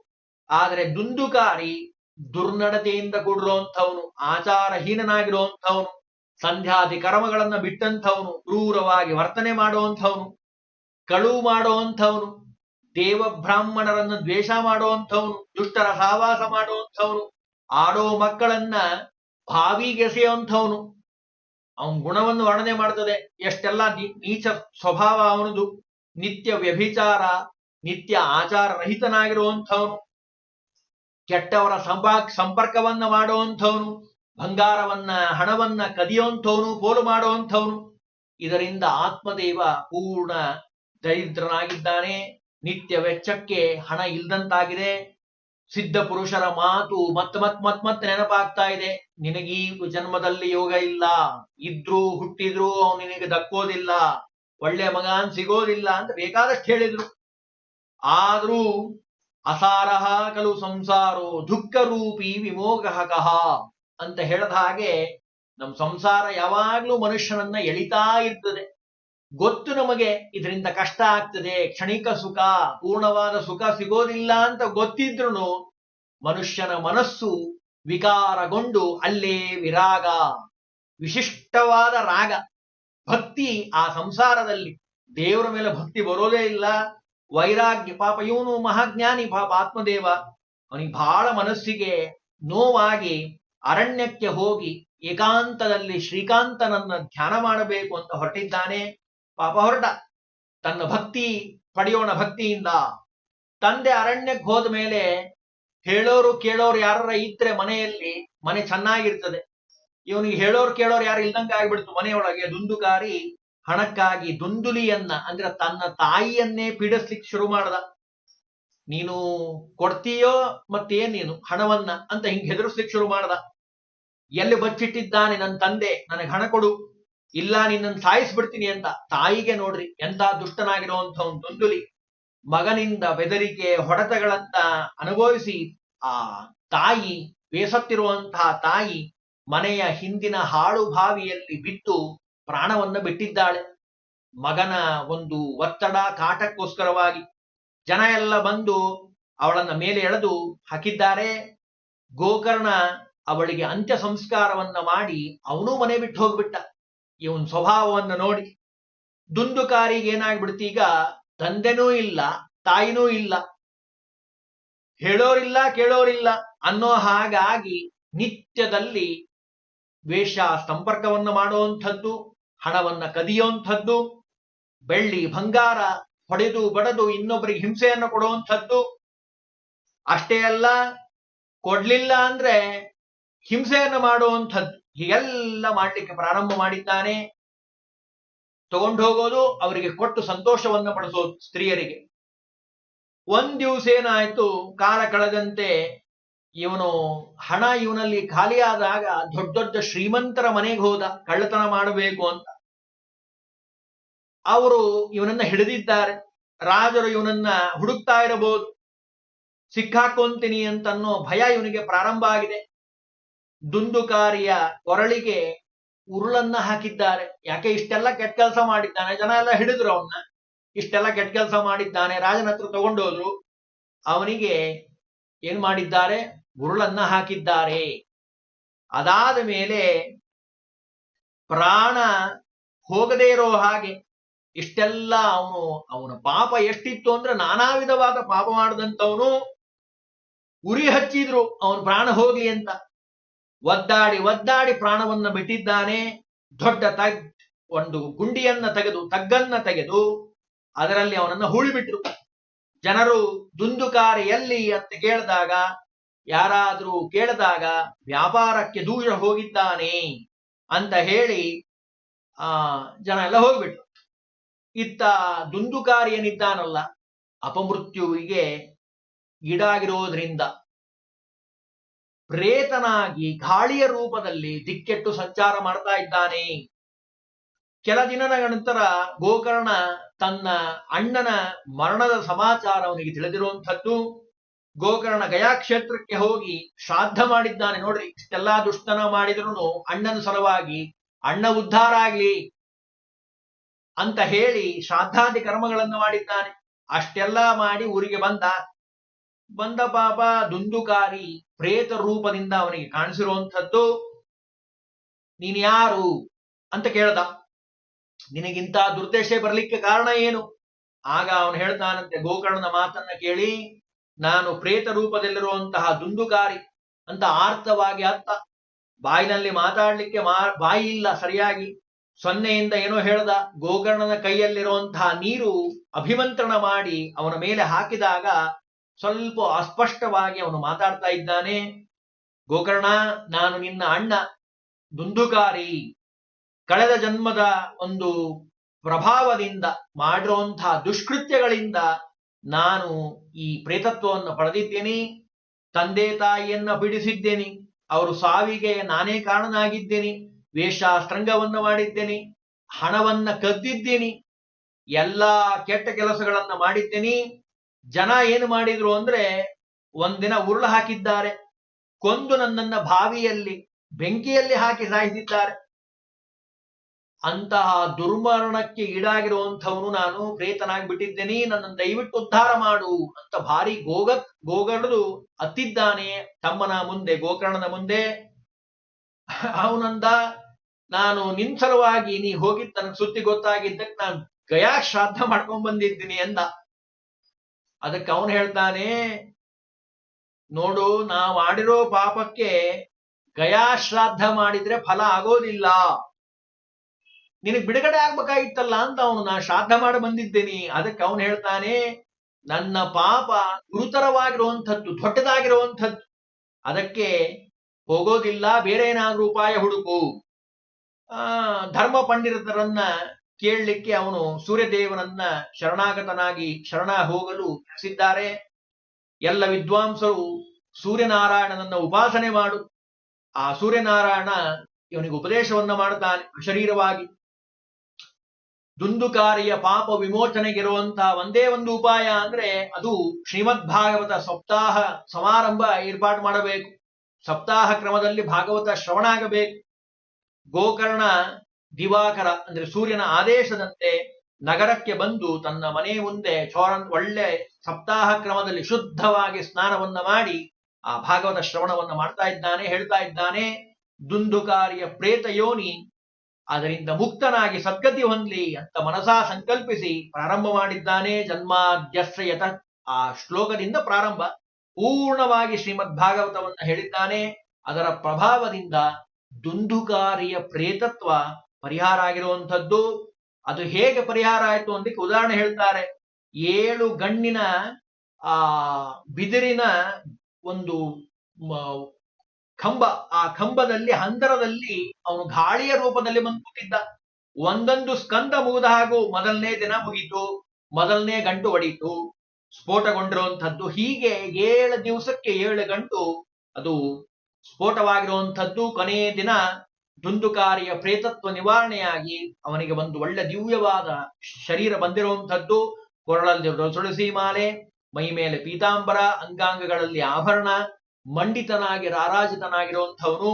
ಆದರೆ ದುಂದುಕಾರಿ ದುರ್ನಡತೆಯಿಂದ ಕೂಡಿರುವಂಥವನು, ಆಚಾರಹೀನನಾಗಿರುವಂಥವನು, ಸಂಧ್ಯಾದಿ ಕರ್ಮಗಳನ್ನ ಬಿಟ್ಟಂಥವನು, ಕ್ರೂರವಾಗಿ ವರ್ತನೆ ಮಾಡುವಂಥವನು, ಕಳುವು ಮಾಡುವಂಥವನು, ದೇವಬ್ರಾಹ್ಮಣರನ್ನ ದ್ವೇಷ ಮಾಡುವಂಥವನು, ದುಷ್ಟರ ಸಹವಾಸ ಮಾಡುವಂಥವನು, ಆಡೋ ಮಕ್ಕಳನ್ನ ಬಾವಿಗೆಸೆಯುವಂಥವನು. ಅವನ ಗುಣವನ್ನು ವರ್ಣನೆ ಮಾಡ್ತದೆ. ಎಷ್ಟೆಲ್ಲ ನೀಚ ಸ್ವಭಾವ ಅವನದು. ನಿತ್ಯ ವ್ಯಭಿಚಾರ, ನಿತ್ಯ ಆಚಾರ ರಹಿತನಾಗಿರುವಂಥವನು, ಕೆಟ್ಟವರ ಸಂಪರ್ಕವನ್ನ ಮಾಡುವಂಥವನು, ಬಂಗಾರವನ್ನ ಹಣವನ್ನ ಕದಿಯುವಂಥವನು, ಪೋಲು ಮಾಡುವಂಥವನು. ಇದರಿಂದ ಆತ್ಮದೇವ ಪೂರ್ಣ ದರಿದ್ರನಾಗಿದ್ದಾನೆ. ನಿತ್ಯ ವೆಚ್ಚಕ್ಕೆ ಹಣ ಇಲ್ದಂತಾಗಿದೆ. ಸಿದ್ಧ ಪುರುಷರ ಮಾತು ಮತ್ತೆ ನೆನಪಾಗ್ತಾ ಇದೆ. ನಿನಗೀ ಜನ್ಮದಲ್ಲಿ ಯೋಗ ಇಲ್ಲ, ಇದ್ರೂ ಹುಟ್ಟಿದ್ರು ಅವನು ನಿನಗೆ ದಕ್ಕೋದಿಲ್ಲ, ಒಳ್ಳೆ ಮಗಾನ್ ಸಿಗೋದಿಲ್ಲ ಅಂತ ಬೇಕಾದಷ್ಟು ಹೇಳಿದ್ರು. ಆದ್ರೂ ಅಸಾರಹ ಕಲು ಸಂಸಾರೋ ದುಃಖ ರೂಪಿ ವಿಮೋಗಃ ಅಂತ ಹೇಳದ ಹಾಗೆ ನಮ್ಮ ಸಂಸಾರ ಯಾವಾಗ್ಲೂ ಮನುಷ್ಯನನ್ನ ಎಳಿತಾ ಇರ್ತದೆ. ಗೊತ್ತು ನಮಗೆ ಇದರಿಂದ ಕಷ್ಟ ಆಗ್ತದೆ, ಕ್ಷಣಿಕ ಸುಖ, ಪೂರ್ಣವಾದ ಸುಖ ಸಿಗೋದಿಲ್ಲ ಅಂತ ಗೊತ್ತಿದ್ರು ಮನುಷ್ಯನ ಮನಸ್ಸು ವಿಕಾರಗೊಂಡು ಅಲ್ಲೇ ವಿರಾಗ, ವಿಶಿಷ್ಟವಾದ ರಾಗ, ಭಕ್ತಿ ಆ ಸಂಸಾರದಲ್ಲಿ ದೇವರ ಮೇಲೆ ಭಕ್ತಿ ಬರೋದೇ ಇಲ್ಲ. ವೈರಾಗ್ಯ, ಪಾಪ ಇವನು ಮಹಾಜ್ಞಾನಿ, ಪಾಪ ಆತ್ಮದೇವ, ಅವನಿಗೆ ಬಹಳ ಮನಸ್ಸಿಗೆ ನೋವಾಗಿ ಅರಣ್ಯಕ್ಕೆ ಹೋಗಿ ಏಕಾಂತದಲ್ಲಿ ಶ್ರೀಕಾಂತನನ್ನ ಧ್ಯಾನ ಮಾಡಬೇಕು ಅಂತ ಹೊರಟಿದ್ದಾನೆ. ಪಾಪ ಹೊರಟ, ತನ್ನ ಭಕ್ತಿ ಪಡೆಯೋಣ ಭಕ್ತಿಯಿಂದ. ತಂದೆ ಅರಣ್ಯಕ್ಕೆ ಹೋದ ಮೇಲೆ ಹೇಳೋರು ಕೇಳೋರು ಯಾರ ಇದ್ರೆ ಮನೆಯಲ್ಲಿ ಮನೆ ಚೆನ್ನಾಗಿರ್ತದೆ. ಇವನಿಗೆ ಹೇಳೋರು ಕೇಳೋರು ಯಾರು ಇಲ್ದಂಗೆ ಆಗ್ಬಿಡ್ತು ಮನೆಯೊಳಗೆ. ದುಂದುಕಾರಿ ಹಣಕ್ಕಾಗಿ ದುಂದುಲಿಯನ್ನ ಅಂದ್ರೆ ತನ್ನ ತಾಯಿಯನ್ನೇ ಪೀಡಿಸ್ಲಿಕ್ಕೆ ಶುರು ಮಾಡ್ದ. ನೀನು ಕೊಡ್ತೀಯೋ ಮತ್ತೇನ್ ನೀನು ಹಣವನ್ನ ಅಂತ ಹಿಂಗ್ ಹೆದರ್ಸ್ಲಿಕ್ಕೆ ಶುರು ಮಾಡ್ದ. ಎಲ್ಲಿ ಬಚ್ಚಿಟ್ಟಿದ್ದಾನೆ ನನ್ನ ತಂದೆ, ನನಗೆ ಹಣ ಕೊಡು, ಇಲ್ಲ ನಿನ್ನನ್ನು ಸಾಯಿಸ್ಬಿಡ್ತೀನಿ ಅಂತ. ತಾಯಿಗೆ ನೋಡ್ರಿ ಎಂತ ದುಷ್ಟನಾಗಿರುವಂತ ಒಂದು ದುಂದುಲಿ. ಮಗನಿಂದ ಬೆದರಿಕೆ ಹೊಡೆತಗಳನ್ನ ಅನುಭವಿಸಿ ಆ ತಾಯಿ, ಬೇಸತ್ತಿರುವಂತಹ ತಾಯಿ ಮನೆಯ ಹಿಂದಿನ ಹಾಳು ಬಾವಿಯಲ್ಲಿ ಬಿದ್ದು ಪ್ರಾಣವನ್ನ ಬಿಟ್ಟಿದ್ದಾಳೆ. ಮಗನ ಒಂದು ಒತ್ತಡ ಕಾಟಕ್ಕೋಸ್ಕರವಾಗಿ ಜನ ಎಲ್ಲ ಬಂದು ಅವಳನ್ನ ಮೇಲೆ ಎಳೆದು ಹಾಕಿದ್ದಾರೆ. ಗೋಕರ್ಣ ಅವಳಿಗೆ ಅಂತ್ಯ ಸಂಸ್ಕಾರವನ್ನ ಮಾಡಿ ಅವನೂ ಮನೆ ಬಿಟ್ಟು ಹೋಗ್ಬಿಟ್ಟ. ಇವನ್ ಸ್ವಭಾವವನ್ನು ನೋಡಿ ದುಂದುಕಾರಿಗೆ ಏನಾಗ್ಬಿಡ್ತೀಗ, ತಂದೆನೂ ಇಲ್ಲ ತಾಯಿನೂ ಇಲ್ಲ, ಹೇಳೋರಿಲ್ಲ ಕೇಳೋರಿಲ್ಲ ಅನ್ನೋ ಹಾಗಾಗಿ ನಿತ್ಯದಲ್ಲಿ ವೇಷ ಸಂಪರ್ಕವನ್ನ ಮಾಡುವಂಥದ್ದು, ಹಣವನ್ನ ಕದಿಯುವಂಥದ್ದು, ಬೆಳ್ಳಿ ಬಂಗಾರ ಹೊಡೆದು ಬಡದು ಇನ್ನೊಬ್ಬರಿಗೆ ಹಿಂಸೆಯನ್ನು ಕೊಡುವಂಥದ್ದು. ಅಷ್ಟೇ ಅಲ್ಲ, ಕೊಡ್ಲಿಲ್ಲ ಅಂದ್ರೆ ಹಿಂಸೆಯನ್ನು ಮಾಡುವಂಥದ್ದು. ಹೀಗೆಲ್ಲ ಮಾಡ್ಲಿಕ್ಕೆ ಪ್ರಾರಂಭ ಮಾಡಿದ್ದಾನೆ. ತಗೊಂಡು ಹೋಗೋದು, ಅವರಿಗೆ ಕೊಟ್ಟು ಸಂತೋಷವನ್ನ ಪಡಿಸೋದು ಸ್ತ್ರೀಯರಿಗೆ. ಒಂದ್ ದಿವಸ ಏನಾಯ್ತು, ಕಾಲ ಕಳೆದಂತೆ ಇವನು ಹಣ ಇವನಲ್ಲಿ ಖಾಲಿಯಾದಾಗ ದೊಡ್ಡ ದೊಡ್ಡ ಶ್ರೀಮಂತರ ಮನೆಗೆ ಹೋದ ಕಳ್ಳತನ ಮಾಡಬೇಕು ಅಂತ. ಅವರು ಇವನನ್ನ ಹಿಡಿದಿದ್ದಾರೆ. ರಾಜರು ಇವನನ್ನ ಹುಡುಕ್ತಾ ಇರಬಹುದು, ಸಿಕ್ಕಾಕೊಂತೀನಿ ಅಂತನ್ನೋ ಭಯ ಇವನಿಗೆ ಪ್ರಾರಂಭ ಆಗಿದೆ. ದುಂದುಕಾರಿಯ ಕೊರಳಿಗೆ ಉರುಳನ್ನ ಹಾಕಿದ್ದಾರೆ. ಯಾಕೆ ಇಷ್ಟೆಲ್ಲ ಕೆಟ್ಟ ಕೆಲಸ ಮಾಡಿದ್ದಾನೆ, ಜನ ಎಲ್ಲ ಹಿಡಿದ್ರು ಅವನ್ನ, ಇಷ್ಟೆಲ್ಲ ಕೆಟ್ಟ ಕೆಲಸ ಮಾಡಿದ್ದಾನೆ, ರಾಜನ ಹತ್ರ ತಗೊಂಡೋದ್ರು. ಅವನಿಗೆ ಏನ್ ಮಾಡಿದ್ದಾರೆ, ಉರುಳನ್ನ ಹಾಕಿದ್ದಾರೆ. ಅದಾದ ಮೇಲೆ ಪ್ರಾಣ ಹೋಗದೇ ಇರೋ ಹಾಗೆ ಇಷ್ಟೆಲ್ಲ ಅವನ ಪಾಪ ಎಷ್ಟಿತ್ತು ಅಂದ್ರೆ ನಾನಾ ವಿಧವಾದ ಪಾಪ ಮಾಡದಂತವನು. ಉರಿ ಹಚ್ಚಿದ್ರು ಅವನ ಪ್ರಾಣ ಹೋಗ್ಲಿ ಅಂತ. ಒದ್ದಾಡಿ ಒದ್ದಾಡಿ ಪ್ರಾಣವನ್ನ ಬಿಟ್ಟಿದ್ದಾನೆ. ದೊಡ್ಡ ಒಂದು ಗುಂಡಿಯನ್ನ ತೆಗೆದು, ತಗ್ಗನ್ನ ತೆಗೆದು ಅದರಲ್ಲಿ ಅವನನ್ನ ಹೂಳಿಬಿಟ್ರು. ಜನರು ದುಂದುಕಾರಿ ಎಲ್ಲಿ ಅಂತ ಕೇಳಿದಾಗ, ಯಾರಾದ್ರೂ ಕೇಳಿದಾಗ ವ್ಯಾಪಾರಕ್ಕೆ ದೂರ ಹೋಗಿದ್ದಾನೆ ಅಂತ ಹೇಳಿ ಜನ ಎಲ್ಲ ಹೋಗ್ಬಿಟ್ರು. ಇತ್ತ ದುಂದುಕಾರಿ ಏನಿದ್ದಾನಲ್ಲ, ಅಪಮೃತ್ಯುವಿಗೆ ಈಡಾಗಿರೋದ್ರಿಂದ ಪ್ರೇತನಾಗಿ ಗಾಳಿಯ ರೂಪದಲ್ಲಿ ದಿಕ್ಕೆಟ್ಟು ಸಂಚಾರ ಮಾಡ್ತಾ ಇದ್ದಾನೆ. ಕೆಲ ದಿನದ ನಂತರ ಗೋಕರ್ಣ ತನ್ನ ಅಣ್ಣನ ಮರಣದ ಸಮಾಚಾರ ಅವನಿಗೆ ತಿಳಿದಿರುವಂಥದ್ದು. ಗೋಕರ್ಣ ಗಯಾ ಕ್ಷೇತ್ರಕ್ಕೆ ಹೋಗಿ ಶ್ರಾದ್ದ ಮಾಡಿದ್ದಾನೆ. ನೋಡ್ರಿ, ಇಷ್ಟೆಲ್ಲಾ ದುಷ್ಟನ ಮಾಡಿದ್ರು ಅಣ್ಣನ ಸಲುವಾಗಿ ಅಣ್ಣ ಉದ್ಧಾರ ಆಗ್ಲಿ ಅಂತ ಹೇಳಿ ಶ್ರಾದ್ದಾದಿ ಕರ್ಮಗಳನ್ನು ಮಾಡಿದ್ದಾನೆ. ಅಷ್ಟೆಲ್ಲ ಮಾಡಿ ಊರಿಗೆ ಬಂದ ಪಾಪ ದುಂದುಕಾರಿ ಪ್ರೇತ ರೂಪದಿಂದ ಅವನಿಗೆ ಕಾಣಿಸಿರುವಂಥದ್ದು. ನೀನ್ ಯಾರು ಅಂತ ಕೇಳ್ದ. ನಿನಗಿಂತ ದುರ್ದೇಶ ಬರ್ಲಿಕ್ಕೆ ಕಾರಣ ಏನು? ಆಗ ಅವನು ಹೇಳ್ತಾನಂತೆ, ಗೋಕರ್ಣನ ಮಾತನ್ನ ಕೇಳಿ, ನಾನು ಪ್ರೇತ ರೂಪದಲ್ಲಿರುವಂತಹ ದುಂದುಕಾರಿ ಅಂತ ಆರ್ತವಾಗಿ ಅತ್ತ. ಬಾಯಿನಲ್ಲಿ ಮಾತಾಡ್ಲಿಕ್ಕೆ ಬಾಯಿ ಇಲ್ಲ ಸರಿಯಾಗಿ. ಸೊನ್ನೆಯಿಂದ ಏನೋ ಹೇಳ್ದ. ಗೋಕರ್ಣನ ಕೈಯಲ್ಲಿರುವಂತಹ ನೀರು ಅಭಿಮಂತ್ರಣ ಮಾಡಿ ಅವನ ಮೇಲೆ ಹಾಕಿದಾಗ ಸ್ವಲ್ಪ ಅಸ್ಪಷ್ಟವಾಗಿ ಅವನು ಮಾತಾಡ್ತಾ ಇದ್ದಾನೆ. ಗೋಕರ್ಣ, ನಾನು ನಿನ್ನ ಅಣ್ಣ ದುಂದುಕಾರಿ. ಕಳೆದ ಜನ್ಮದ ಒಂದು ಪ್ರಭಾವದಿಂದ ಮಾಡಿರುವಂತಹ ದುಷ್ಕೃತ್ಯಗಳಿಂದ ನಾನು ಈ ಪ್ರೇತತ್ವವನ್ನು ಪಡೆದಿದ್ದೇನೆ. ತಂದೆ ತಾಯಿಯನ್ನ ಬಿಡಿಸಿದ್ದೇನೆ, ಅವರು ಸಾವಿಗೆ ನಾನೇ ಕಾರಣನಾಗಿದ್ದೇನೆ. ವೇಷಾಸ್ತ್ರಂಗವನ್ನ ಮಾಡಿದ್ದೇನೆ, ಹಣವನ್ನ ಕದ್ದಿದ್ದೀನಿ, ಎಲ್ಲಾ ಕೆಟ್ಟ ಕೆಲಸಗಳನ್ನ ಮಾಡಿದ್ದೇನೆ. ಜನ ಏನು ಮಾಡಿದ್ರು ಅಂದ್ರೆ, ಒಂದಿನ ಉರುಳು ಹಾಕಿದ್ದಾರೆ, ಕೊಂದು ನನ್ನನ್ನ ಬಾವಿಯಲ್ಲಿ ಬೆಂಕಿಯಲ್ಲಿ ಹಾಕಿ ಸಾಯಿಸಿದ್ದಾರೆ. ಅಂತಹ ದುರ್ಮರಣಕ್ಕೆ ಈಡಾಗಿರುವಂಥವನು ನಾನು ಪ್ರೇತನಾಗಿ ಬಿಟ್ಟಿದ್ದೇನೆ, ನನ್ನನ್ನು ದಯವಿಟ್ಟು ಉದ್ಧಾರ ಮಾಡು ಅಂತ ಭಾರಿ ಗೋಗರ್ದು ಅತ್ತಿದ್ದಾನೆ ತಮ್ಮನ ಮುಂದೆ, ಗೋಕರ್ಣನ ಮುಂದೆ. ಅವನಂದ, ನಾನು ನಿನ್ ಸಲುವಾಗಿ ನೀ ಹೋಗಿದ್ದ ನನಗೆ ಸುದ್ದಿ ಗೊತ್ತಾಗಿದ್ದಕ್ಕೆ ನಾನು ಗಯಾ ಶ್ರಾದ್ದ ಮಾಡ್ಕೊಂಡ್ ಬಂದಿದ್ದೀನಿ ಎಂದ. ಅದಕ್ಕೆ ಅವನು ಹೇಳ್ತಾನೆ, ನೋಡು, ನಾವು ಮಾಡಿರೋ ಪಾಪಕ್ಕೆ ಗಯಾ ಶ್ರಾದ್ದ ಮಾಡಿದ್ರೆ ಫಲ ಆಗೋದಿಲ್ಲ, ನಿನಗೆ ಬಿಡುಗಡೆ ಆಗ್ಬೇಕಾಗಿತ್ತಲ್ಲ ಅಂತ ನಾ ಶ್ರಾದ್ದ ಮಾಡಿ ಬಂದಿದ್ದೇನೆ. ಅದಕ್ಕೆ ಅವನು ಹೇಳ್ತಾನೆ, ನನ್ನ ಪಾಪ ಗುರುತರವಾಗಿರುವಂಥದ್ದು, ದೊಡ್ಡದಾಗಿರುವಂಥದ್ದು, ಅದಕ್ಕೆ ಹೋಗೋದಿಲ್ಲ, ಬೇರೆ ಏನಾದ್ರೂ ಉಪಾಯ ಹುಡುಕು. ಧರ್ಮ ಪಂಡಿತರನ್ನ ಕೇಳಲಿಕ್ಕೆ ಅವನು ಸೂರ್ಯದೇವನನ್ನ ಶರಣಾಗತನಾಗಿ ಶರಣ ಹೋಗಲು ತಿಳಿಸಿದ್ದಾರೆ. ಎಲ್ಲ ವಿದ್ವಾಂಸರು ಸೂರ್ಯನಾರಾಯಣನನ್ನ ಉಪಾಸನೆ ಮಾಡು. ಆ ಸೂರ್ಯನಾರಾಯಣ ಇವನಿಗೆ ಉಪದೇಶವನ್ನ ಮಾಡ್ತಾನೆ ಅಶರೀರವಾಗಿ. ದುಂದುಕಾರಿಯ ಪಾಪ ವಿಮೋಚನೆಗಿರುವಂತಹ ಒಂದೇ ಒಂದು ಉಪಾಯ ಅಂದ್ರೆ ಅದು ಶ್ರೀಮದ್ ಭಾಗವತ ಸಪ್ತಾಹ ಸಮಾರಂಭ ಏರ್ಪಾಡು ಮಾಡಬೇಕು. ಸಪ್ತಾಹ ಕ್ರಮದಲ್ಲಿ ಭಾಗವತ ಶ್ರವಣ ಆಗಬೇಕು. ಗೋಕರ್ಣ ದಿವಾಕರ ಅಂದ್ರೆ ಸೂರ್ಯನ ಆದೇಶದಂತೆ ನಗರಕ್ಕೆ ಬಂದು ತನ್ನ ಮನೆ ಮುಂದೆ ಒಳ್ಳೆ ಸಪ್ತಾಹ ಕ್ರಮದಲ್ಲಿ ಶುದ್ಧವಾಗಿ ಸ್ನಾನವನ್ನ ಮಾಡಿ ಆ ಭಾಗವತ ಶ್ರವಣವನ್ನ ಮಾಡ್ತಾ ಇದ್ದಾನೆ. ಹೇಳ್ತಾ ಇದ್ದಾನೆ, ದುಂದುಕಾರಿಯ ಪ್ರೇತ ಯೋನಿ ಅದರಿಂದ ಮುಕ್ತನಾಗಿ ಸದ್ಗತಿ ಹೊಂದಲಿ ಅಂತ ಮನಸಾ ಸಂಕಲ್ಪಿಸಿ ಪ್ರಾರಂಭ ಮಾಡಿದ್ದಾನೆ. ಜನ್ಮಾದ್ಯಶ್ರಯತ ಆ ಶ್ಲೋಕದಿಂದ ಪ್ರಾರಂಭ ಪೂರ್ಣವಾಗಿ ಶ್ರೀಮದ್ ಭಾಗವತವನ್ನ ಹೇಳಿದ್ದಾನೆ. ಅದರ ಪ್ರಭಾವದಿಂದ ದುಂದುಕಾರಿಯ ಪ್ರೇತತ್ವ ಪರಿಹಾರ ಆಗಿರುವಂಥದ್ದು. ಅದು ಹೇಗೆ ಪರಿಹಾರ ಆಯ್ತು ಅಂದಕ್ಕೆ ಉದಾಹರಣೆ ಹೇಳ್ತಾರೆ. 7 ಗಣ್ಣಿನ ಆ ಬಿದಿರಿನ ಒಂದು ಕಂಬ, ಆ ಕಂಬದಲ್ಲಿ ಹಂದರದಲ್ಲಿ ಅವನು ಗಾಳಿಯ ರೂಪದಲ್ಲಿ ಬಂದು ಕೂತಿದ್ದ. ಒಂದೊಂದು ಸ್ಕಂದ ಮುಗಿದ ಹಾಗೂ ಮೊದಲನೇ ದಿನ ಮುಗೀತು, ಮೊದಲನೇ ಗಂಟು ಹೊಡೀತು, ಸ್ಫೋಟಗೊಂಡಿರುವಂಥದ್ದು. ಹೀಗೆ 7 ದಿವಸಕ್ಕೆ 7 ಗಂಟು ಅದು ಸ್ಫೋಟವಾಗಿರುವಂಥದ್ದು. ಕೊನೆಯ ದಿನ ದುಂದುಕಾರಿಯ ಪ್ರೇತತ್ವ ನಿವಾರಣೆಯಾಗಿ ಅವನಿಗೆ ಒಂದು ಒಳ್ಳೆ ದಿವ್ಯವಾದ ಶರೀರ ಬಂದಿರುವಂಥದ್ದು. ಕೊರಳಲ್ಲಿ ತುಳಸಿ ಮಾಲೆ, ಮೈ ಮೇಲೆ ಪೀತಾಂಬರ, ಅಂಗಾಂಗಗಳಲ್ಲಿ ಆಭರಣ, ಮಂಡಿತನಾಗಿ ರಾರಾಜಿತನಾಗಿರುವಂಥವನು.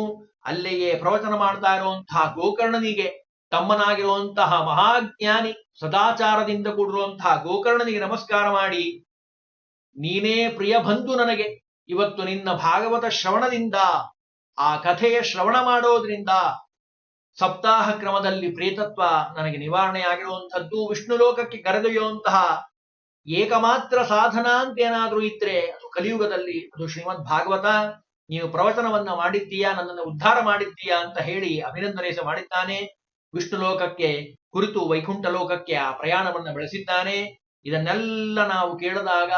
ಅಲ್ಲಿಯೇ ಪ್ರವಚನ ಮಾಡ್ತಾ ಇರುವಂತಹ ಗೋಕರ್ಣನಿಗೆ ತಮ್ಮನಾಗಿರುವಂತಹ ಮಹಾಜ್ಞಾನಿ, ಸದಾಚಾರದಿಂದ ಕೂಡಿರುವಂತಹ ಗೋಕರ್ಣನಿಗೆ ನಮಸ್ಕಾರ ಮಾಡಿ, ನೀನೇ ಪ್ರಿಯ ಬಂಧು ನನಗೆ. ಇವತ್ತು ನಿನ್ನ ಭಾಗವತ ಶ್ರವಣದಿಂದ, ಆ ಕಥೆಯ ಶ್ರವಣ ಮಾಡೋದ್ರಿಂದ ಸಪ್ತಾಹ ಕ್ರಮದಲ್ಲಿ ಪ್ರೇತತ್ವ ನನಗೆ ನಿವಾರಣೆ ಆಗಿರುವಂಥದ್ದು. ವಿಷ್ಣು ಲೋಕಕ್ಕೆ ಕರೆದೊಯ್ಯುವಂತಹ ಏಕಮಾತ್ರ ಸಾಧನ ಅಂತ ಏನಾದ್ರೂ ಇದ್ರೆ ಅದು ಕಲಿಯುಗದಲ್ಲಿ ಅದು ಶ್ರೀಮದ್ ಭಾಗವತ. ನೀನು ಪ್ರವಚನವನ್ನ ಮಾಡಿದ್ದೀಯಾ, ನನ್ನನ್ನು ಉದ್ಧಾರ ಮಾಡಿದ್ದೀಯಾ ಅಂತ ಹೇಳಿ ಅಭಿನಂದನೆ ಮಾಡಿದ್ದಾನೆ. ವಿಷ್ಣು ಲೋಕಕ್ಕೆ ಕುರಿತು ವೈಕುಂಠ ಲೋಕಕ್ಕೆ ಆ ಪ್ರಯಾಣವನ್ನ ಬೆಳೆಸಿದ್ದಾನೆ. ಇದನ್ನೆಲ್ಲ ನಾವು ಕೇಳಿದಾಗ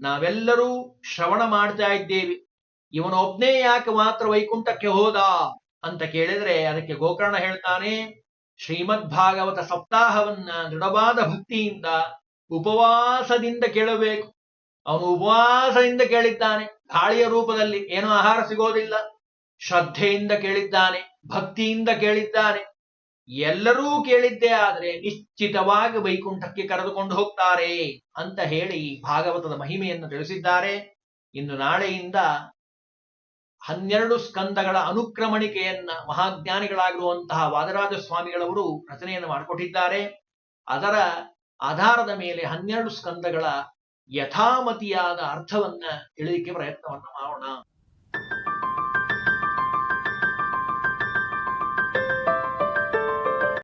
ನಾವೆಲ್ಲರೂ ಶ್ರವಣ ಮಾಡ್ತಾ ಇದ್ದೇವೆ. ಇವನೊಬ್ನೇ ಯಾಕೆ ಮಾತ್ರ ವೈಕುಂಠಕ್ಕೆ ಹೋದ ಅಂತ ಕೇಳಿದ್ರೆ ಅದಕ್ಕೆ ಗೋಕರ್ಣ ಹೇಳ್ತಾನೆ, ಶ್ರೀಮದ್ ಭಾಗವತ ಸಪ್ತಾಹವನ್ನ ದೃಢವಾದ ಭಕ್ತಿಯಿಂದ ಉಪವಾಸದಿಂದ ಕೇಳಬೇಕು. ಅವನು ಉಪವಾಸದಿಂದ ಕೇಳಿದ್ದಾನೆ, ಗಾಳಿಯ ರೂಪದಲ್ಲಿ, ಏನೋ ಆಹಾರ ಸಿಗೋದಿಲ್ಲ. ಶ್ರದ್ಧೆಯಿಂದ ಕೇಳಿದ್ದಾನೆ, ಭಕ್ತಿಯಿಂದ ಕೇಳಿದ್ದಾನೆ. ಎಲ್ಲರೂ ಕೇಳಿದ್ದೇ ಆದ್ರೆ ನಿಶ್ಚಿತವಾಗಿ ವೈಕುಂಠಕ್ಕೆ ಕರೆದುಕೊಂಡು ಹೋಗ್ತಾರೆ ಅಂತ ಹೇಳಿ ಭಾಗವತದ ಮಹಿಮೆಯನ್ನು ತಿಳಿಸಿದ್ದಾರೆ. ಇನ್ನು ನಾಳೆಯಿಂದ 12 ಸ್ಕಂದಗಳ ಅನುಕ್ರಮಣಿಕೆಯನ್ನ ಮಹಾಜ್ಞಾನಿಗಳಾಗಿರುವಂತಹ ವಾದರಾಜ ಸ್ವಾಮಿಗಳವರು ರಚನೆಯನ್ನು ಮಾಡಿಕೊಟ್ಟಿದ್ದಾರೆ. ಅದರ ಆಧಾರದ ಮೇಲೆ 12 ಸ್ಕಂದಗಳ ಯಥಾಮತಿಯಾದ ಅರ್ಥವನ್ನ ತಿಳಿಲಿಕ್ಕೆ ಪ್ರಯತ್ನವನ್ನ ಮಾಡೋಣ.